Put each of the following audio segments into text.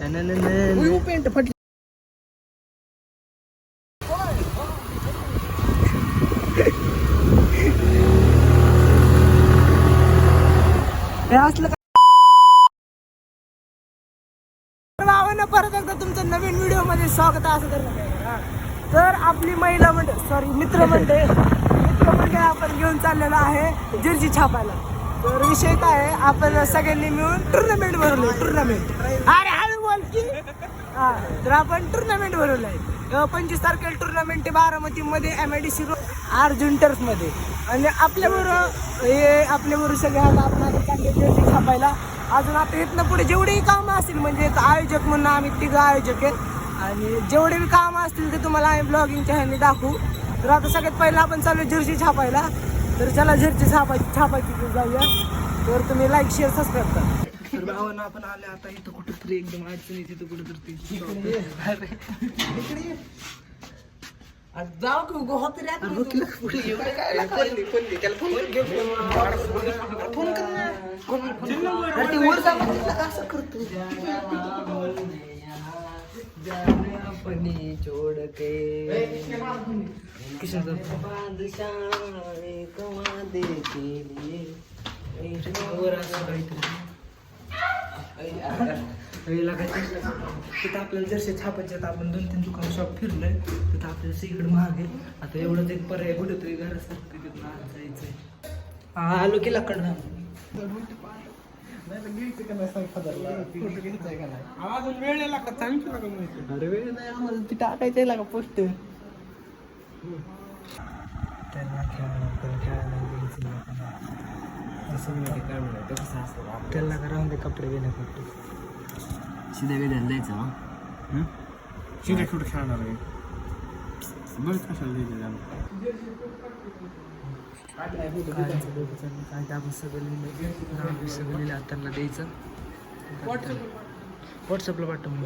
Paint फटली. हे असलं परत एकदा तुमचं नवीन व्हिडिओ मध्ये स्वागत आहे. असं करणं तर आपली महिला मंडळ मित्रमंडळ आपण घेऊन चाललेलो आहे जर्सी छापायला. तर विषय काय आहे, आपण सगळ्यांनी मिळून टुर्नामेंट भरलो. अरे हळू बोल की. हा, तर आपण टुर्नामेंट भरवलंय. 25 तारखेला टुर्नामेंट आहे बारामती मध्ये MIDC अर्जुन टर्फ मध्ये. आणि आपल्याबरोबर सगळे आपण चालले जर्सी छापायला. अजून आता इथनं पुढे जेवढेही कामं असतील, म्हणजे आयोजक म्हणून आम्ही 3 आयोजक आहेत, आणि जेवढे बी कामं असतील ते तुम्हाला आम्ही ब्लॉगिंगच्या ह्यांनी दाखवू. तर आता सगळ्यात पहिला आपण चालू जर्सी छापायला. तर चला जर्सी छापायची जाऊया. तर तुम्ही लाईक शेअर सबस्क्राईब करा. तर भावांना आपण आले आता इथं कुठंतरी एकदम अडचणी, तिथं कुठंतरी जाऊ फोन छोड़ के किशन तिथं आपल्याला जर्सी छापायचे. तर आपण 2-3 दुकान शॉप फिरलोय. तिथं आपल्याला सगळीकडे महाग आहे. आता एवढंच एक पर्याय कुठेतरी घरासारखं तिथं जायचंय. आलो की लाकडं वेळ नाही लागत. अरे वेळ नाही आम्हाला ती टाकायचं आहे का पोस्ट. त्याला का राहून दे कपडे घेण्यासाठी. शिद्या वेळेला जायचं ना. शिद्या कुठं खेळणार आहे बरंच कशाला द्यायचं. आपण सगळं लिहिलं त्यांना द्यायचं. व्हॉट्सअपला पाठवून.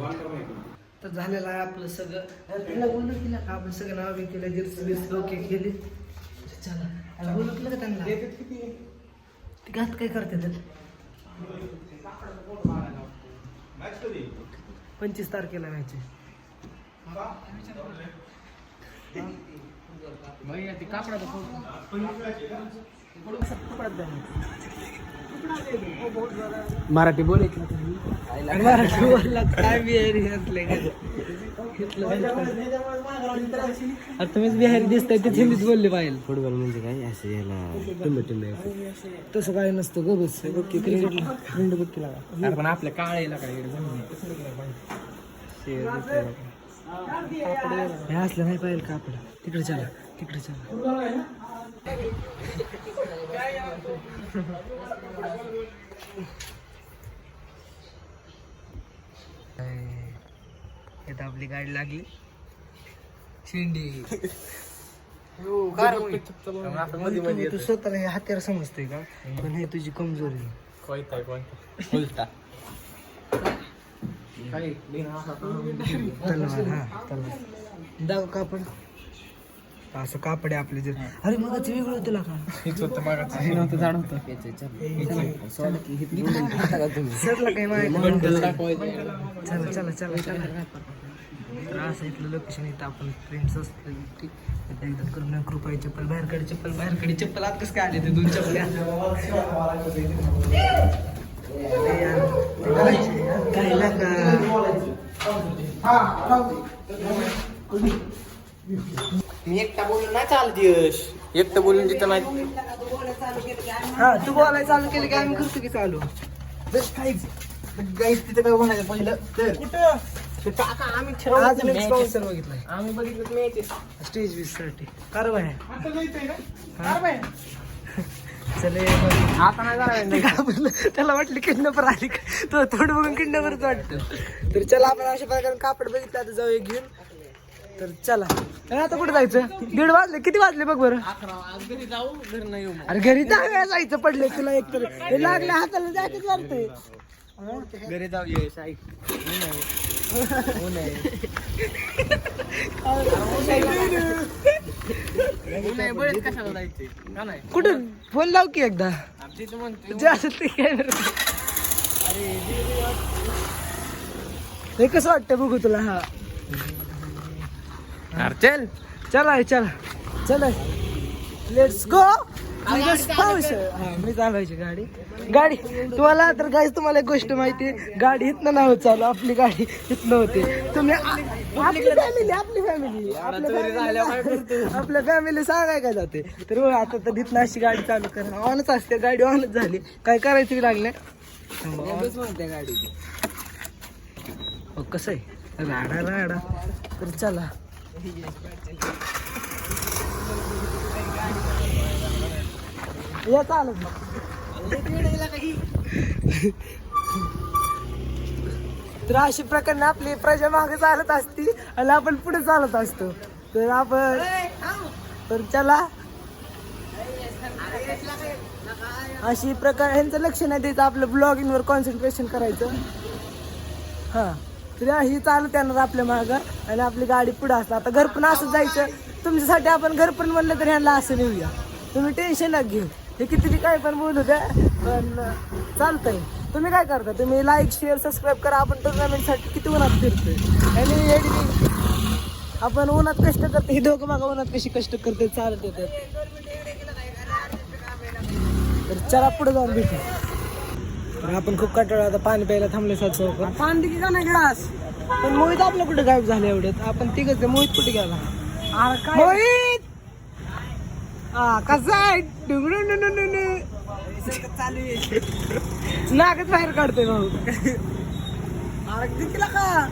तर झालेलं आहे आपलं सगळं. त्याला बोलू केलं का आपण सगळं नाव बी केलं, जर्सी ओके केली. चला बोलू केलं का त्यांना. ते घात काय करते 25 तारखेला मॅच आहे. मराठी बोलायची. मराठी बोलला काय बिहारी तुम्हीच बिहारी दिसताय ते हिंदीत बोलले पाहिजे. फुटबॉल म्हणजे काय असं याला तसं काय नसतं. गबस क्रिकेट बघ लागा. पण आपल्या काळेला काय हे असलं नाही पाहिजे का आपण. तिकडे चला. इथं आपली गाडी लागली शिंडी. तू स्वतःला हे हत्यार समजते का, पण हे तुझी कमजोरी. दाव कापड असं कापड आहे आपले. जर अरे मग वेगळं होतं का चला. तर असं इथलं लोकेशन. इथं आपण फ्रेंड्स असतं एकदा करून कृपा चप्पल बाहेरकडे चप्पल आत कसं काय आले ते 2 चप्पल्या काय लागा. मी एकटा बोलून नाही चालत यश. एकटं बोलून जिथं नाही. हा तू बोलायला चालू केलं की आम्ही करतो की चालू. गाईस तिथं काय म्हणायचं पहिलं तर कुठं काका आम्ही स्पॉन्सर बघितलाय. आम्ही बघितलं मॅच स्टेज वीस साठी कारवाई चले. आता नाही जाणार. त्याला वाटलं किडनॅपर आली का, तो थोडं बघून किडनॅपरच वाटतं. तर चला आपण अशा प्रकारे कापड बघितलं. आता जाऊया घेऊन. तर चला. आता कुठे जायचं. 1:30 वाजले. किती वाजले बघ बरं. 11 घरी जाऊ. घरी नाही येऊ. अरे घरी जायचं पडले तुला. एक तर हे लागल्या हाताला जायचंच वाटतंय. घरी जाऊ यश. ऐक कशाला जायचे का नाही. कुठं फोन लाव की एकदा. म्हणतो जे असेल ते काय. हे कसं वाटतं बघू तुला? हा अरे चल चला चला लेट्स गो. मी चालवायची गाडी तुम्हाला तर गाईज तुम्हाला एक गोष्ट माहिती आहे, गाडी इथनं नाही होत चालू, आपली गाडी इथनं होते. तुम्ही आपल्या फॅमिली सांगाय काय जाते तर हो, आता तर इथनं अशी गाडी चालू करा, ऑनच असते गाडी, ऑनच झाली, काय करायची लागले गाडी. हो कसं आहे राडा तर चला. या चालत तर अशी प्रकारे आपली प्रजा मागे चालत असती आणि आपण पुढे चालत असतो. तर आपण तर चला अशी प्रकारे ह्यांचं लक्ष नाही द्यायचं, आपलं ब्लॉगिंग वर कॉन्सन्ट्रेशन करायचं. हा तर ही चालत येणार आपल्या मागं आणि आपली गाडी पुढे असणार. आता घर पण असं जायचं तुमच्यासाठी, आपण घर पण म्हणलं तर ह्यांना असं नेऊया, तुम्ही टेन्शन नका घेऊ. हे किती काय पण बोलू द्या पण चालतंय. तुम्ही काय करता, तुम्ही लाईक शेअर सबस्क्राईब करा. आपण टुर्नामेंटसाठी किती उन्हात फिरतोय आणि एडिटिंग आपण उन्हात कष्ट करतो, हे दोघं बघा उन्हात कशी कष्ट करते, चालत येतात. तर चला पुढे जाऊन भेटू. आपण खूप कंटाळा, आता पाणी प्यायला थांबले 700 रुपये पाणी दिली का नाही ग्लास. पण मोहित आपलं कुठे गायब झालं एवढ्यात, आपण तिघच मोहित कुठे गेला? मोहित कसा आहे चालू आहे, नागच बाहेर काढतोय भाऊ. तिला का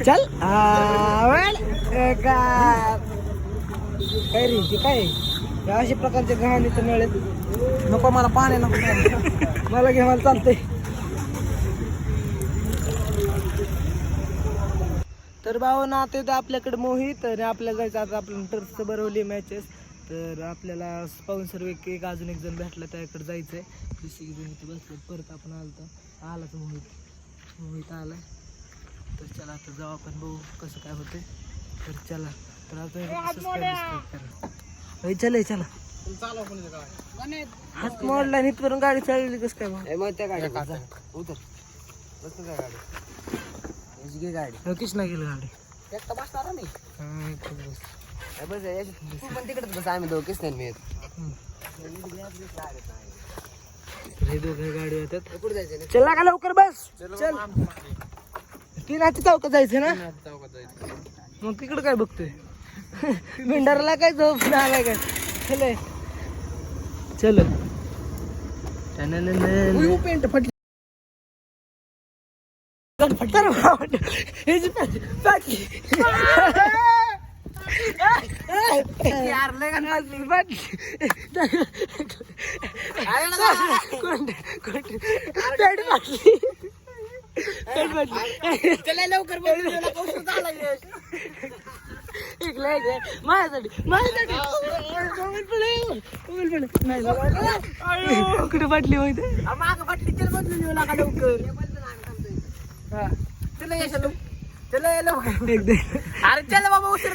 चल काय रे ते काय अशा प्रकारचे गव्हाणे तर मिळेल नको मला, पाणी नको मला घे, मला चालतंय. तर भाऊ ना ते आपल्याकडे मोहित आणि आपल्याला जायचं आता, आपण टर्फचं भरवली मॅचेस, तर आपल्याला स्पॉन्सर एक अजून एक जण भेटला, त्याकडे जायचंय. जसे की जण इथे बसले, परत आपण आलाच मोहित आलाय. तर चला आता जाऊ आपण, बघू कसं काय होतंय. तर चला तर चला हात मोडला आणि इथपर्यंत गाडी चालवली कसं काय गाडी कृष्णा गेली गाडी तिकडे बस आम्ही दोघेच नाही. हे दोघे गाडी होतात. चला का लवकर बस, चल 3 चौकात जायचं ना. मग तिकडं काय बघतोय भिंडाराला काय झोप आलाय काय. चल चल पेंट फटली लवकर कुठे फाटली माहिती माग फाटली, चल बदलून येऊ नका लवकर. चला अरे चल बाबा उशीर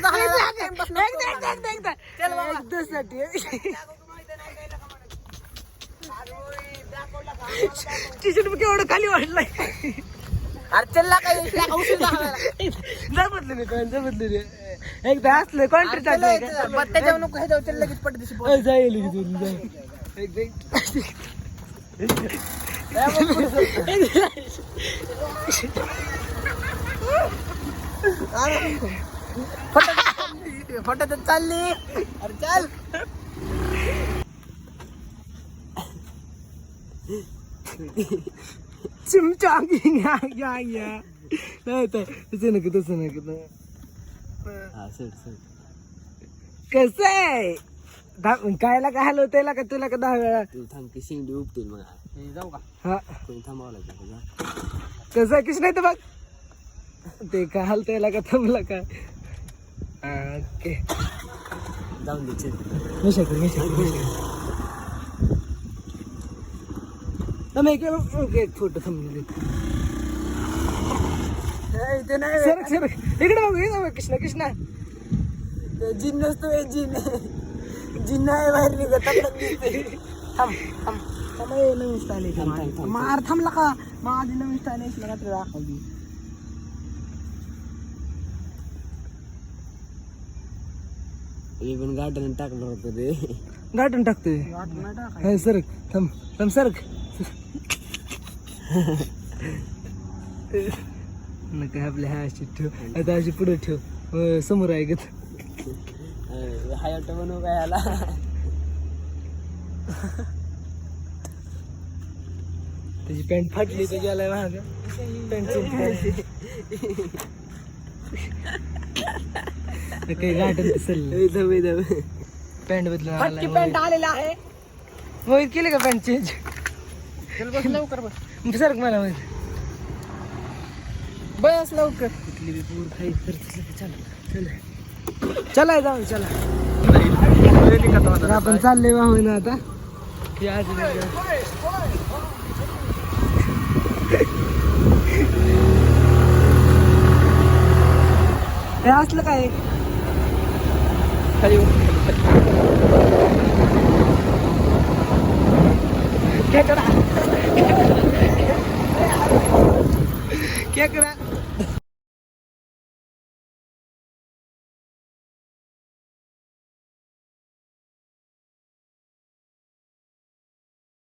केवढं खाली वाटलाय. अरे चल काय उशीर जमतलं नाही, जमतलं नाही. एकदा असलं कॉन्ट्रॅक्ट त्याच्यावर नको ह्याच्यावर चल लगेच पटदिशी जाईल फटात चालली. अरे चल चिमचा तसं नका कसं आहे कायला का हलवते का तुला का 10 वेळा थांब की शेंडी उपतील मग जाऊ का. हा कोणी थांबावं लागेल कसं आहे किस नाही तर बघ ते का हलतायला का थांबला का. ओके जाऊन दे एक फोटो थांबले इकडे बघू कृष्णा जिन नसतो जिन आहे बाहेर निघत. थांब नवीन स्टाईल आहे मार थांबला का माझी नवीन स्टाईल आहे रात्री दाखवली पण गाठण टाकलं होतं रे गाठून टाकतोय सरक थांब थांब सरक नका आपल्या ह्या अशी ठेव आता अशी पुढे ठेव समोर आहे गत हाय बनवू काय याला त्याची पॅन्ट फाटली तर गेलाय महाग पॅन्ट काही गाठन दिसल पॅन्ट बदलून पॅन्ट आलेला आहे मोहित केली का पॅन्ट चेंज लवकर बस सरक मला मोहित बस लवकर कुठली बी पूर खाई चला चला जाऊ चला आपण चाललोय वाहून आता हे असलं काय खाली खेकडा